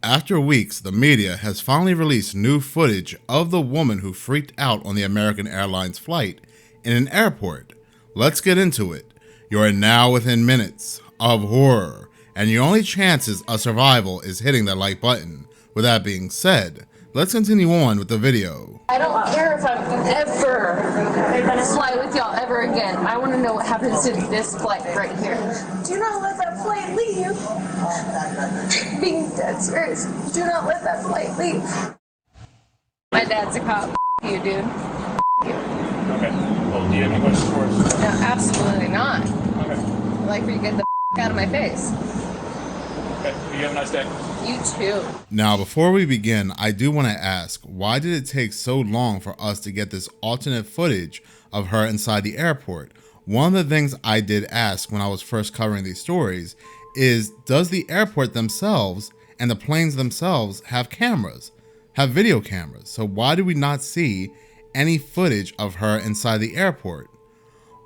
After weeks, the media has finally released new footage of the woman who freaked out on the American Airlines flight in an airport. Let's get into it. You are now within minutes of horror, and your only chances of survival is hitting that like button. With that being said, let's continue on with the video. I don't care if I'm ever fly with y'all ever again. I want to know what happens to this flight right here. Do not let that flight leave. Being dead serious. Do not let that flight leave. My dad's a cop. You, dude. You. Okay. Well, do you have any questions for us? No, absolutely not. Okay. I'd like for you to get the out of my face. Okay. You have a nice day. You too. Now, before we begin, I do want to ask, why did it take so long for us to get this alternate footage of her inside the airport? One of the things I did ask when I was first covering these stories is, does the airport themselves and the planes themselves have cameras, have video cameras? So why do we not see any footage of her inside the airport?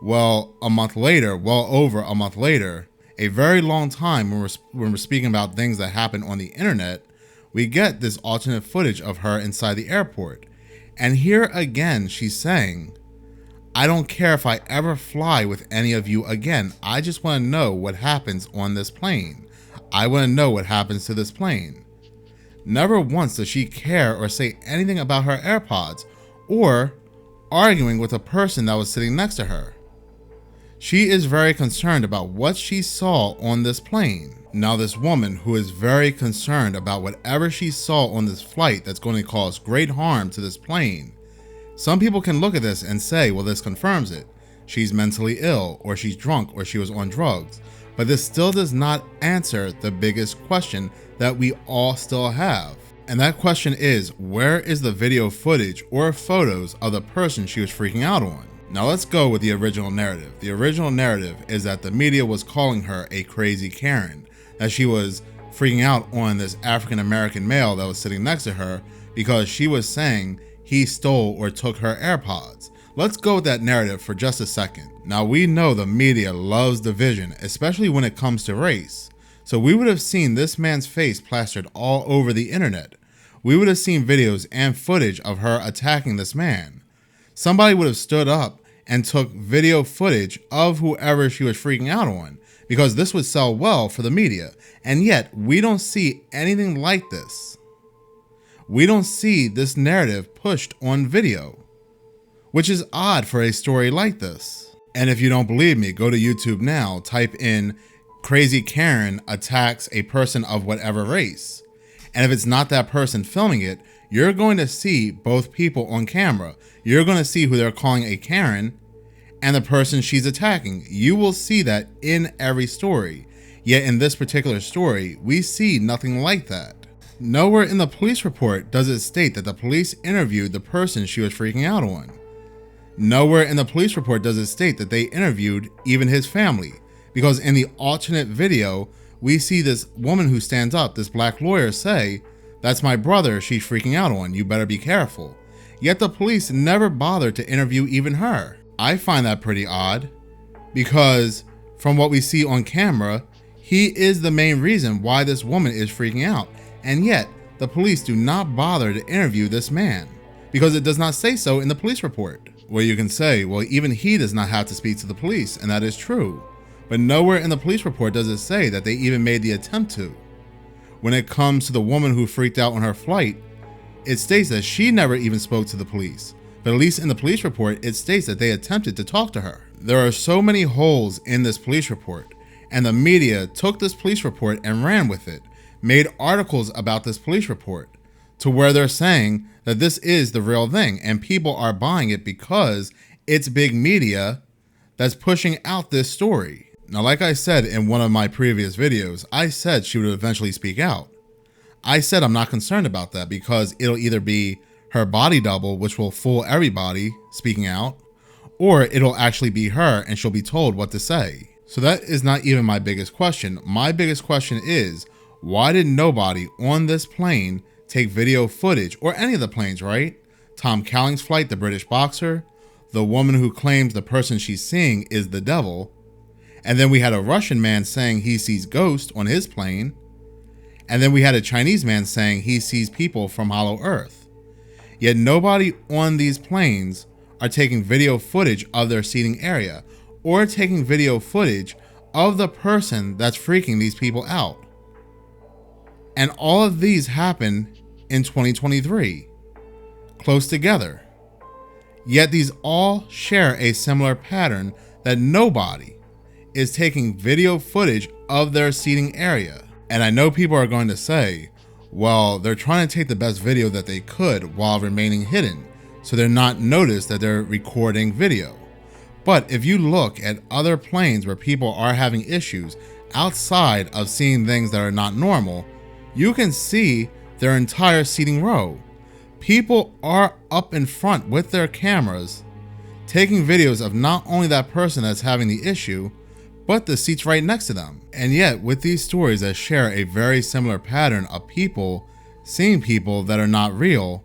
Well, a month later, well over a month later, a very long time when we're speaking about things that happen on the internet, we get this alternate footage of her inside the airport. And here again, she's saying, I don't care if I ever fly with any of you again. I just want to know what happens on this plane. I want to know what happens to this plane. Never once does she care or say anything about her AirPods or arguing with a person that was sitting next to her. She is very concerned about what she saw on this plane. Now, this woman who is very concerned about whatever she saw on this flight that's going to cause great harm to this plane, some people can look at this and say, well, this confirms it. She's mentally ill, or she's drunk, or she was on drugs. But this still does not answer the biggest question that we all still have. And that question is, where is the video footage or photos of the person she was freaking out on? Now let's go with the original narrative. The original narrative is that the media was calling her a crazy Karen, that she was freaking out on this African American male that was sitting next to her because she was saying he stole or took her AirPods. Let's go with that narrative for just a second. Now, we know the media loves division, especially when it comes to race. So we would have seen this man's face plastered all over the internet. We would have seen videos and footage of her attacking this man. Somebody would have stood up and took video footage of whoever she was freaking out on, because this would sell well for the media. And yet we don't see anything like this. We don't see this narrative pushed on video, which is odd for a story like this. And if you don't believe me, go to YouTube now, type in crazy Karen attacks a person of whatever race. And if it's not that person filming it, you're going to see both people on camera. You're going to see who they're calling a Karen and the person she's attacking. You will see that in every story. Yet in this particular story, we see nothing like that. Nowhere in the police report does it state that the police interviewed the person she was freaking out on. Nowhere in the police report does it state that they interviewed even his family, because in the alternate video, we see this woman who stands up, this black lawyer, say, "That's my brother she's freaking out on, you better be careful." Yet the police never bothered to interview even her. I find that pretty odd, because from what we see on camera, he is the main reason why this woman is freaking out. And yet, the police do not bother to interview this man, because it does not say so in the police report. Well, you can say, well, even he does not have to speak to the police, and that is true. But nowhere in the police report does it say that they even made the attempt to. When it comes to the woman who freaked out on her flight, it states that she never even spoke to the police. But at least in the police report, it states that they attempted to talk to her. There are so many holes in this police report, and the media took this police report and ran with it, made articles about this police report, to where they're saying that this is the real thing, and people are buying it because it's big media that's pushing out this story. Now, like I said in one of my previous videos, I said she would eventually speak out. I said I'm not concerned about that because it'll either be her body double, which will fool everybody speaking out, or it'll actually be her and she'll be told what to say. So that is not even my biggest question. My biggest question is, why did nobody on this plane take video footage, or any of the planes, right? Tom Cowling's flight, the British boxer, the woman who claims the person she's seeing is the devil, and then we had a Russian man saying he sees ghosts on his plane, And then we had a Chinese man saying he sees people from Hollow Earth. Yet nobody on these planes are taking video footage of their seating area or taking video footage of the person that's freaking these people out. And all of these happen in 2023, close together. Yet these all share a similar pattern that nobody is taking video footage of their seating area. And I know people are going to say, well, they're trying to take the best video that they could while remaining hidden, so they're not noticed that they're recording video. But if you look at other planes where people are having issues outside of seeing things that are not normal, you can see their entire seating row. People are up in front with their cameras, taking videos of not only that person that's having the issue, but the seats right next to them. And yet, with these stories that share a very similar pattern of people seeing people that are not real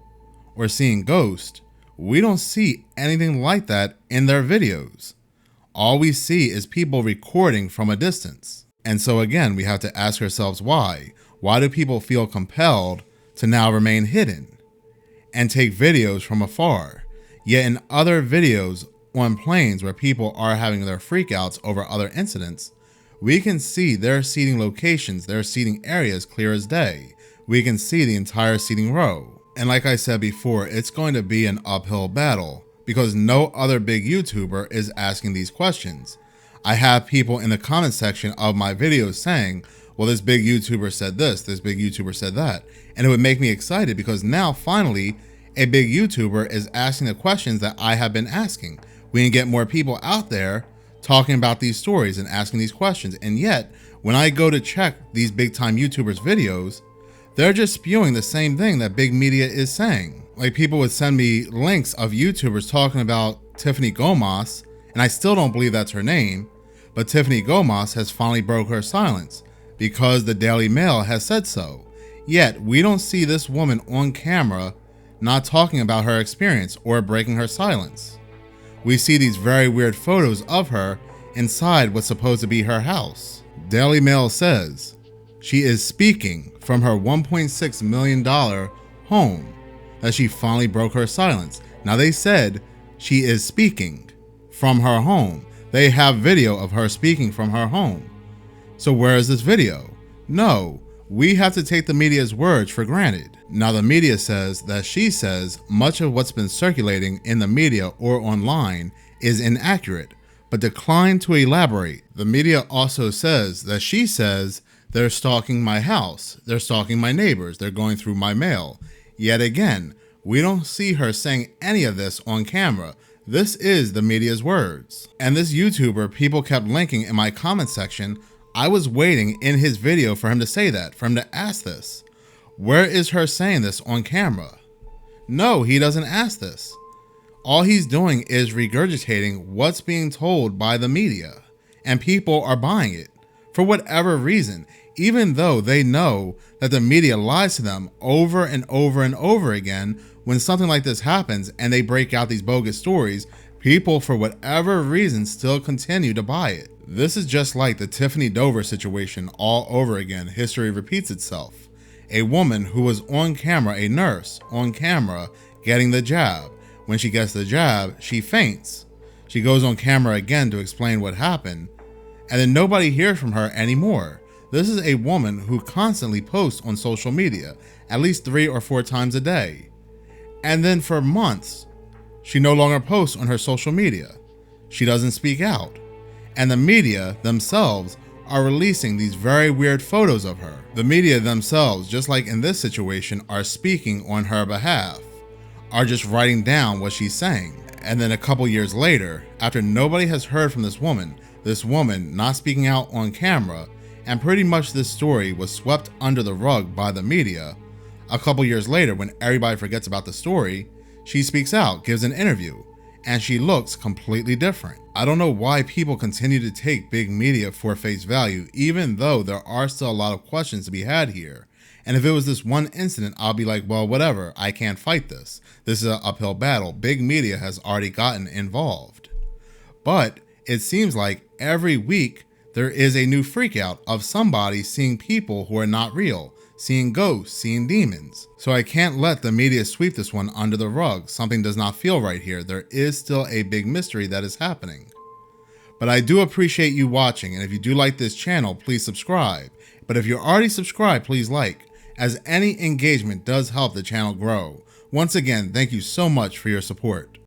or seeing ghosts, we don't see anything like that in their videos. All we see is people recording from a distance. And so again, we have to ask ourselves why. Why do people feel compelled to now remain hidden and take videos from afar? Yet in other videos on planes where people are having their freakouts over other incidents, we can see their seating locations, their seating areas clear as day. We can see the entire seating row. And like I said before, it's going to be an uphill battle because no other big YouTuber is asking these questions. I have people in the comment section of my videos saying, well, this big YouTuber said this big YouTuber said that. And it would make me excited because now finally a big YouTuber is asking the questions that I have been asking. We can get more people out there talking about these stories and asking these questions. And yet, when I go to check these big time YouTubers' videos, they're just spewing the same thing that big media is saying. Like people would send me links of YouTubers talking about Tiffany Gomez, and I still don't believe that's her name, but Tiffany Gomez has finally broke her silence because the Daily Mail has said so. Yet, we don't see this woman on camera not talking about her experience or breaking her silence. We see these very weird photos of her inside what's supposed to be her house. Daily Mail says she is speaking from her $1.6 million home, that she finally broke her silence. Now they said she is speaking from her home. They have video of her speaking from her home. So where is this video? No, we have to take the media's words for granted. Now the media says that she says much of what's been circulating in the media or online is inaccurate, but declined to elaborate. The media also says that she says they're stalking my house, they're stalking my neighbors, they're going through my mail. Yet again, we don't see her saying any of this on camera. This is the media's words. And this YouTuber people kept linking in my comment section, I was waiting in his video for him to say that, for him to ask this. Where is her saying this on camera? No, he doesn't ask this. All he's doing is regurgitating what's being told by the media, and people are buying it for whatever reason, even though they know that the media lies to them over and over and over again. When something like this happens and they break out these bogus stories, people for whatever reason still continue to buy it. This is just like the Tiffany Dover situation all over again. History repeats itself. A woman who was on camera, a nurse on camera, getting the jab. When she gets the jab, she faints. She goes on camera again to explain what happened, and then nobody hears from her anymore. This is a woman who constantly posts on social media, at least 3 or 4 times a day. And then for months, she no longer posts on her social media. She doesn't speak out. And the media themselves are releasing these very weird photos of her. The media themselves, just like in this situation, are speaking on her behalf, are just writing down what she's saying. And then a couple years later, after nobody has heard from this woman not speaking out on camera, and pretty much this story was swept under the rug by the media, a couple years later, when everybody forgets about the story, she speaks out, gives an interview, and she looks completely different. I don't know why people continue to take big media for face value, even though there are still a lot of questions to be had here. And if it was this one incident, I'll be like, well, whatever, I can't fight this. This is an uphill battle. Big media has already gotten involved. But it seems like every week there is a new freakout of somebody seeing people who are not real, seeing ghosts, seeing demons. So I can't let the media sweep this one under the rug. Something does not feel right here. There is still a big mystery that is happening. But I do appreciate you watching, and if you do like this channel, please subscribe. But if you're already subscribed, please like, as any engagement does help the channel grow. Once again, thank you so much for your support.